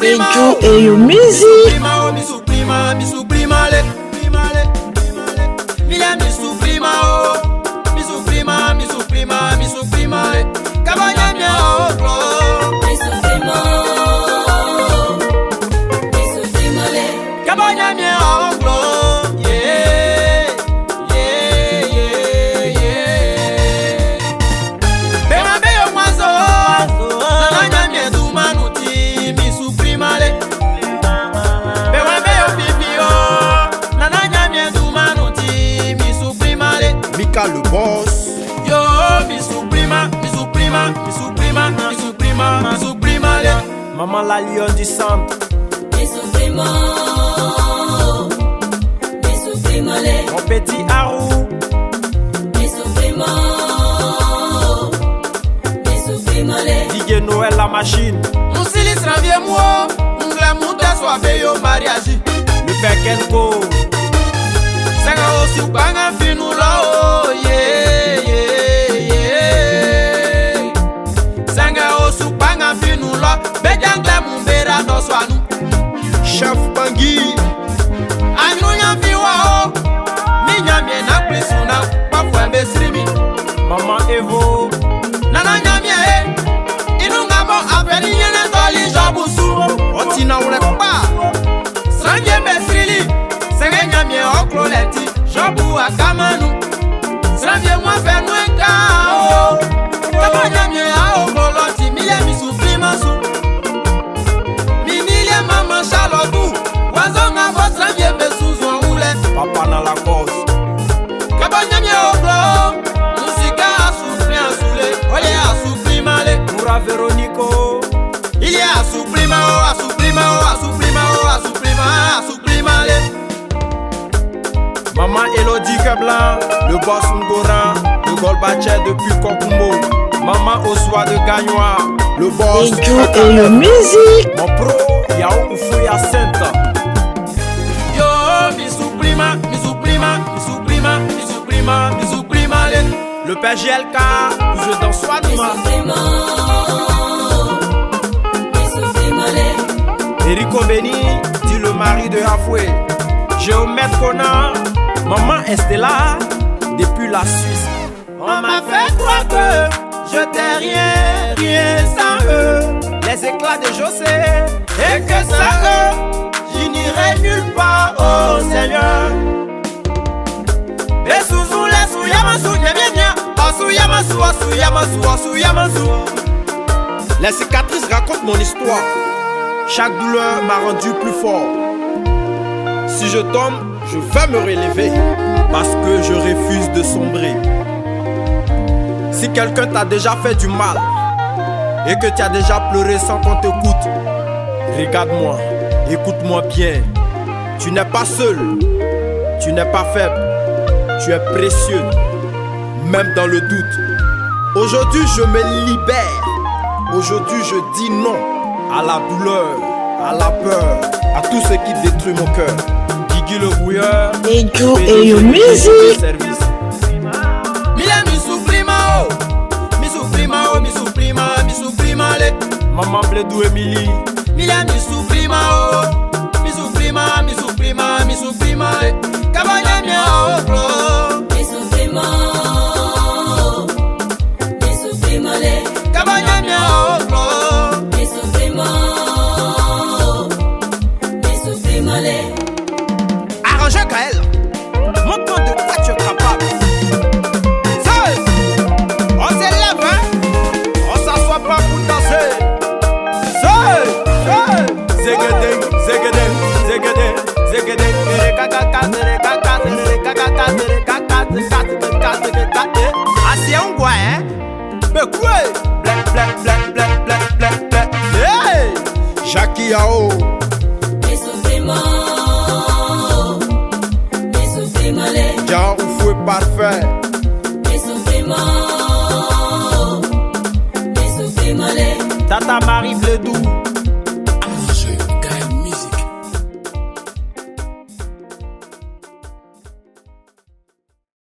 Enjoy your music. Mi suprima, le. Mila mi suprima, le. Kabanya mia oglo. Mi suprima, le. Kabanya mia oglo. Yeah. Bema yo mwanzo. Nanya mia dumanuti. Mi suprima, le. Mika le boss. Yo, mi suprima, le. Maman la lion du centre. Mi suprima, le. Mon petit Harou. Mi suprima, le. Didier Noël la machine. Musili sravie moi, ngla muta soave yo mariage. Le père Kenko. Sanga osu banga finu la oh yeah. Sanga osu banga finu la bejangla mumbera no swanu. Chef Bangui. Anu nyamfi wa oh. Mi nyamie na prisuna pa fwa besrimi. Maman Evo. Nana nyamie inu ngamo afeni nyene toli jobusu. Otina ule kuba. Sanje besrili. Senge nyamie oklo leti. Jobu akamanu. Sanje mwa fenu enka oh. Kaba nyamie a oklo loti. Mile mi suprima su. Mi mile mama shalotu. Wazonga bo sanje besuzo ule. Papa na la cause. Kaba nyamie oklo. Musika asupri asule. Ole asuprima le. Moura Véronico. Il est asuprima le. Maman Elodie Keblan. Le boss Ngoran. Le Golbachet depuis Kokumo. Maman Oswa de Gagnoa. Le boss. Enjoy your music. Mon pro Yao Oufouya Sainte. Yo, mi suprima le. Le père GLK. Je dans Swaduma. Mi suprima, le. Erico Beni, dit le mari de Hafoué. Géomètre Conan, maman Estella, depuis la Suisse. On m'a fait croire que je t'ai rien sans eux. Les éclats de José, Et que sans eux, je n'irai nulle part, oh Seigneur. Et sous les sous-yamasu, bien, sous-yamasu. les cicatrices racontent mon histoire. Chaque douleur m'a rendu plus fort. Si je tombe, je vais me relever parce que je refuse de sombrer. Si quelqu'un t'a déjà fait du mal et que tu as déjà pleuré sans qu'on t'écoute, regarde-moi, écoute-moi bien. Tu n'es pas seul, tu n'es pas faible, tu es précieux, même dans le doute. Aujourd'hui, je me libère. Aujourd'hui, je dis non à la douleur, à la peur, à tout ce qui détruit mon cœur. Guigui le bouilleur, Enjoy your music. service. Mila mi suprima le. Maman Bledou Emily, Mila mi suprima le. Kabanya mia oklo. Mi suprima, le. Kabanya mia oklo. Mi suprima, le. arrangez Kael. Montre-moi de quoi tu es capable. Seul, on s'élève, hein? On s'assoit pas pour danser. Seul, Zegedeng, zegedeng, zegedeng, zegedeng. Assis un quoi, hein? Mais quoi? Black, black, black, black, black, black, black. Hey! Jackie Yao. Mi suprima, le. Jean Oufoué parfait. Mi suprima, le. Tata Marie Bledou.